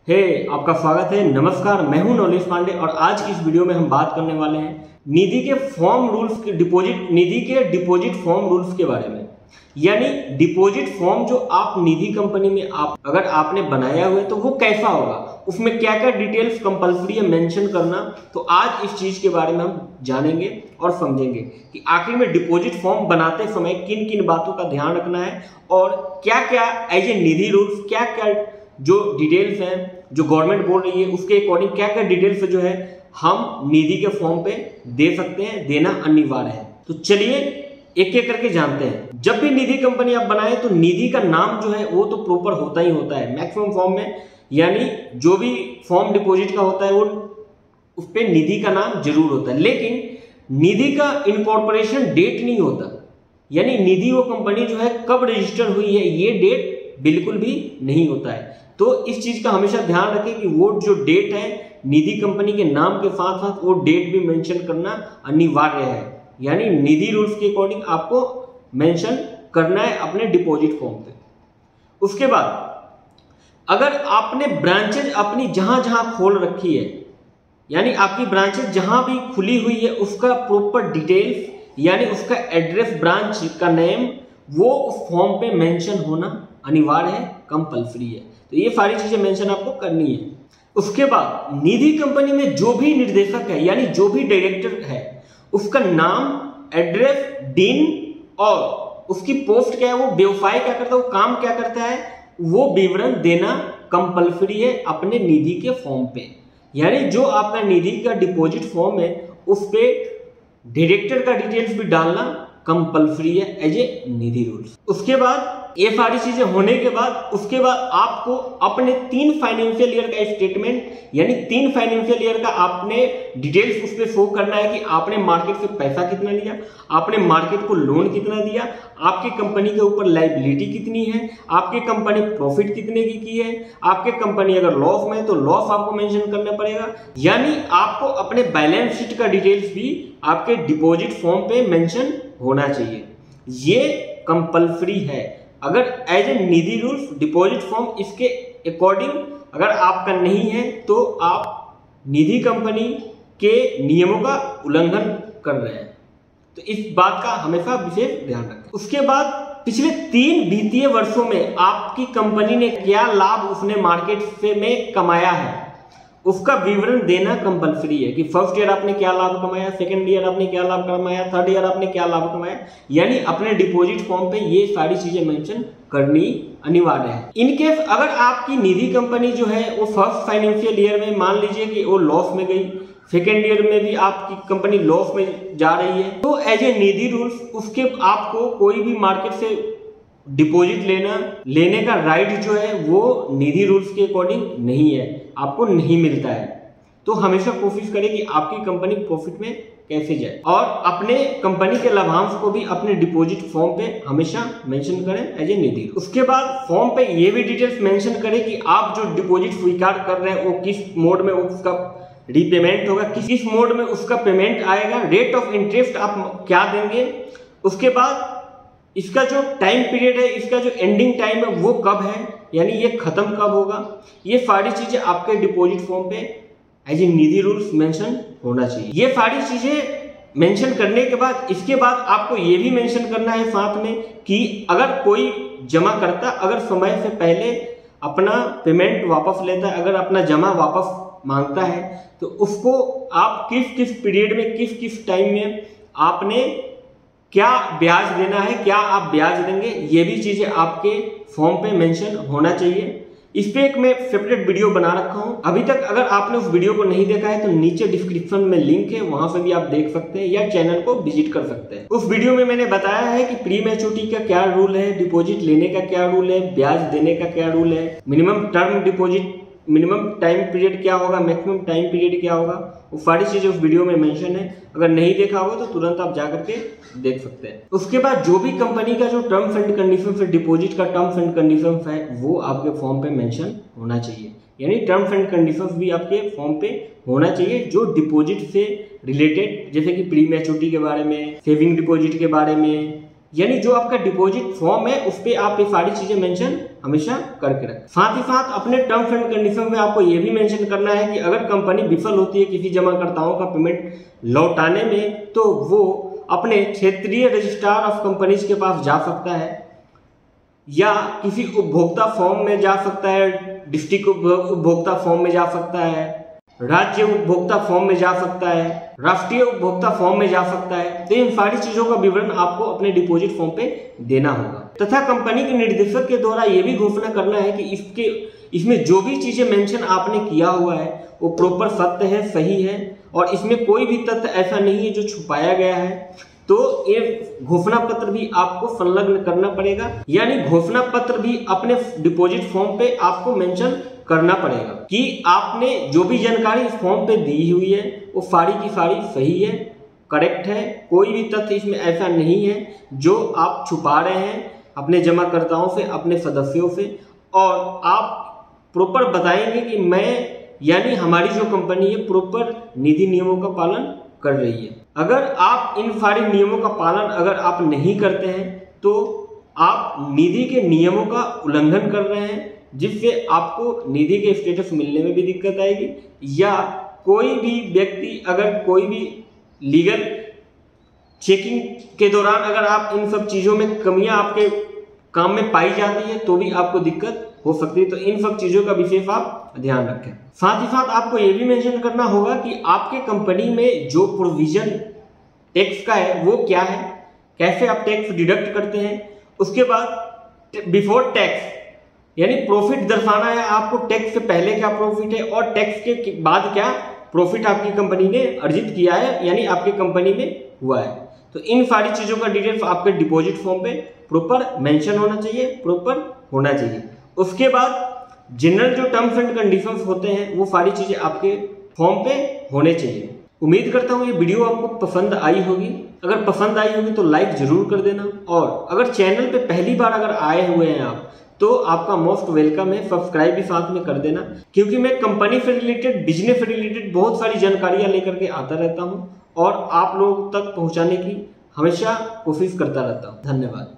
आपका स्वागत है। नमस्कार, मैं हूं नॉलेज पांडे और आज की इस वीडियो में हम बात करने वाले हैं निधि के फॉर्म रूल्स के डिपॉजिट फॉर्म रूल्स के बारे में। यानी डिपॉजिट फॉर्म जो आप निधि कंपनी में अगर आपने बनाया हुआ है तो वो कैसा होगा, उसमें क्या क्या डिटेल्स कंपलसरी है मेंशन करना। तो आज इस चीज के बारे में हम जानेंगे और समझेंगे कि आखिर में डिपॉजिट फॉर्म बनाते समय किन किन बातों का ध्यान रखना है और क्या क्या एज ए निधि रूल्स, क्या क्या जो डिटेल्स हैं जो गवर्नमेंट बोल रही है उसके अकॉर्डिंग क्या क्या डिटेल्स जो है हम निधि के फॉर्म पे दे सकते हैं, देना अनिवार्य है। तो चलिए एक एक करके जानते हैं। जब भी निधि कंपनी आप बनाए तो निधि का नाम जो है वो तो प्रॉपर होता ही होता है मैक्सिमम फॉर्म में। यानी जो भी फॉर्म डिपॉजिट का होता है वो उस पर निधि का नाम जरूर होता है, लेकिन निधि का इनकॉर्पोरेशन डेट नहीं होता। यानी निधि वो कंपनी जो है कब रजिस्टर हुई है ये डेट बिल्कुल भी नहीं होता है। तो इस चीज का हमेशा ध्यान रखें कि वो जो डेट है निधि कंपनी के नाम के साथ साथ वो डेट भी मेंशन करना अनिवार्य है। यानी निधि रूल्स के अकॉर्डिंग आपको मेंशन करना है अपने डिपॉजिट फॉर्म पे। उसके बाद अगर आपने ब्रांचेज अपनी जहां जहां खोल रखी है, यानी आपकी ब्रांचेज जहां भी खुली हुई है उसका प्रॉपर डिटेल्स यानी उसका एड्रेस, ब्रांच का नेम वो उस फॉर्म पे मेंशन होना अनिवार्य है, कंपल्सरी है। तो ये सारी चीजें मेंशन आपको करनी है। उसके बाद निधि कंपनी में जो भी निर्देशक है यानी जो भी डायरेक्टर है उसका नाम, एड्रेस, दिन और उसकी पोस्ट क्या है, वो व्यवसाय क्या करता है, वो काम क्या करता है, वो विवरण देना कंपल्सरी है अपने निधि के फॉर्म पे। यानी जो आपका निधि का डिपॉजिट फॉर्म है उस पे डायरेक्टर का डिटेल्स भी डालना कंपल्सरी है एज ए निधि रूल्स। उसके बाद ये सारी चीजें होने के बाद उसके बाद आपको अपने 3 फाइनेंशियल ईयर का स्टेटमेंट यानी 3 फाइनेंशियल ईयर का आपने डिटेल्स उस पर शो करना है कि आपने मार्केट से पैसा कितना लिया, आपने मार्केट को लोन कितना दिया, आपकी कंपनी के ऊपर लायबिलिटी कितनी है, आपकी कंपनी प्रॉफिट कितने की है, आपकी कंपनी अगर लॉस में है तो लॉस आपको मेंशन करना पड़ेगा। यानी आपको अपने बैलेंस शीट का डिटेल्स भी आपके डिपॉजिट फॉर्म पे मेंशन होना चाहिए। ये कंपल्सरी है। अगर as a Nidhi rules deposit form इसके अकॉर्डिंग अगर आपका नहीं है तो आप निधि कंपनी के नियमों का उल्लंघन कर रहे हैं। तो इस बात का हमेशा विशेष ध्यान रखें। उसके बाद पिछले 3 वित्तीय वर्षों में आपकी कंपनी ने क्या लाभ उसने मार्केट से में कमाया है उसका विवरण देना कंपल्सरी है कि फर्स्ट ईयर आपने क्या लाभ कमाया, सेकंड ईयर आपने क्या लाभ कमाया, थर्ड ईयर आपने क्या लाभ कमाया। यानी अपने डिपॉजिट फॉर्म पे ये सारी चीजें मेंशन करनी अनिवार्य है। इनकेस अगर आपकी निधि कंपनी जो है वो फर्स्ट फाइनेंशियल ईयर में मान लीजिए कि वो लॉस में गई, सेकेंड ईयर में भी आपकी कंपनी लॉस में जा रही है, तो एज ए निधि रूल्स उसके आपको कोई भी मार्केट से डिपॉजिट लेने का राइट जो है वो निधि रूल्स के अकॉर्डिंग नहीं है, आपको नहीं मिलता है। तो हमेशा कोशिश करें कि आपकी कंपनी प्रॉफिट में कैसे जाए और अपने कंपनी के लाभांश को भी अपने डिपॉजिट फॉर्म पे हमेशा मेंशन करें एज ए निधि। उसके बाद फॉर्म पे ये भी डिटेल्स मेंशन करें कि आप जो डिपॉजिट स्वीकार कर रहे हैं वो किस मोड में उसका रीपेमेंट होगा, किस मोड में उसका पेमेंट आएगा, रेट ऑफ इंटरेस्ट आप क्या देंगे। उसके बाद इसका जो टाइम पीरियड है, इसका जो एंडिंग टाइम है वो कब है, यानी ये खत्म कब होगा। ये सारी चीजें आपके डिपॉजिट फॉर्म पे as a Nidhi rules mention होना चाहिए। ये सारी चीजें मेंशन करने के बाद इसके बाद आपको ये भी मेंशन करना है साथ में कि अगर कोई जमा करता अगर समय से पहले अपना पेमेंट वापस लेता है, अगर अपना जमा वापस मांगता है तो उसको आप किस किस पीरियड में किस किस टाइम में आपने क्या ब्याज देना है, क्या आप ब्याज देंगे, ये भी चीजें आपके फॉर्म पे मेंशन होना चाहिए। इस पे एक मैं सेपरेट वीडियो बना रखा हूं। अभी तक अगर आपने उस वीडियो को नहीं देखा है तो नीचे डिस्क्रिप्शन में लिंक है, वहां से भी आप देख सकते हैं या चैनल को विजिट कर सकते हैं। उस वीडियो में मैंने बताया है कि प्री मैच्योरिटी का क्या रूल है, डिपॉजिट लेने का क्या रूल है, ब्याज देने का क्या रूल है, minimum term deposit, minimum time period क्या होगा, मैक्सिमम टाइम पीरियड क्या होगा, वो सारी चीजें उस वीडियो में मेंशन है। अगर नहीं देखा होगा तो तुरंत आप जाकर के देख सकते हैं। उसके बाद जो भी कंपनी का जो टर्म्स एंड कंडीशंस है, डिपॉजिट का टर्म्स एंड कंडीशंस है वो आपके फॉर्म पे मेंशन होना चाहिए। यानी टर्म्स एंड कंडीशंस भी आपके फॉर्म पे होना चाहिए जो डिपॉजिट से रिलेटेड, जैसे कि प्री मैच्योरिटी के बारे में, सेविंग डिपॉजिट के बारे में, यानी जो आपका डिपॉजिट फॉर्म है उस पर आप ये सारी चीजें मेंशन हमेशा करके रखें। साथ ही साथ अपने टर्म्स एंड कंडीशन में आपको ये भी मेंशन करना है कि अगर कंपनी विफल होती है किसी जमाकर्ताओं का पेमेंट लौटाने में, तो वो अपने क्षेत्रीय रजिस्ट्रार ऑफ कंपनीज के पास जा सकता है या किसी उपभोक्ता फॉर्म में जा सकता है, डिस्ट्रिक्ट उपभोक्ता फॉर्म में जा सकता है, राज्य उपभोक्ता फॉर्म में जा सकता है, राष्ट्रीय उपभोक्ता फॉर्म में जा सकता है। तो इन सारी चीजों का विवरण आपको अपने डिपॉजिट फॉर्म पे देना होगा तथा कंपनी के निर्देशक के द्वारा यह भी घोषणा करना है कि इसमें जो भी चीजें मेंशन आपने किया हुआ है वो प्रॉपर सत्य है, सही है और इसमें कोई भी तथ्य ऐसा नहीं है जो छुपाया गया है। तो ये घोषणा पत्र भी आपको संलग्न करना पड़ेगा, यानी घोषणा पत्र भी अपने डिपॉजिट फॉर्म पे आपको मेंशन करना पड़ेगा कि आपने जो भी जानकारी इस फॉर्म पे दी हुई है वो सारी की सारी सही है, करेक्ट है, कोई भी तथ्य इसमें ऐसा नहीं है जो आप छुपा रहे हैं अपने जमाकर्ताओं से, अपने सदस्यों से, और आप प्रॉपर बताएंगे कि मैं यानी हमारी जो कंपनी है प्रॉपर निधि नियमों का पालन कर रही है। अगर आप इन सारे नियमों का पालन अगर आप नहीं करते हैं तो आप निधि के नियमों का उल्लंघन कर रहे हैं, जिससे आपको निधि के स्टेटस मिलने में भी दिक्कत आएगी, या कोई भी व्यक्ति अगर कोई भी लीगल चेकिंग के दौरान अगर आप इन सब चीज़ों में कमियां आपके काम में पाई जाती है तो भी आपको दिक्कत हो सकती है। तो इन सब चीज़ों का विशेष आप ध्यान रखें। साथ ही साथ आपको ये भी मेंशन करना होगा कि आपके कंपनी में जो प्रोविजन टैक्स का है वो क्या है, कैसे आप टैक्स डिडक्ट करते हैं। उसके बाद बिफोर टैक्स यानी प्रॉफिट दर्शाना है आपको, टैक्स से पहले क्या प्रॉफिट है और टैक्स के बाद क्या प्रॉफिट आपकी कंपनी ने अर्जित किया है यानी आपकी कंपनी में हुआ है। तो इन सारी चीज़ों का डिटेल्स आपके डिपॉजिट फॉर्म पे प्रॉपर मेंशन होना चाहिए, प्रॉपर होना चाहिए। उसके बाद जनरल जो टर्म्स एंड कंडीशंस होते हैं वो सारी चीज़ें आपके फॉर्म पे होने चाहिए। उम्मीद करता हूँ ये वीडियो आपको पसंद आई होगी। अगर पसंद आई होगी तो लाइक जरूर कर देना, और अगर चैनल पे पहली बार अगर आए हुए हैं आप तो आपका मोस्ट वेलकम है, सब्सक्राइब भी साथ में कर देना, क्योंकि मैं कंपनी से रिलेटेड, बिजनेस से रिलेटेड बहुत सारी जानकारियां लेकर के आता रहता हूं और आप लोगों तक पहुंचाने की हमेशा कोशिश करता रहता हूं। धन्यवाद।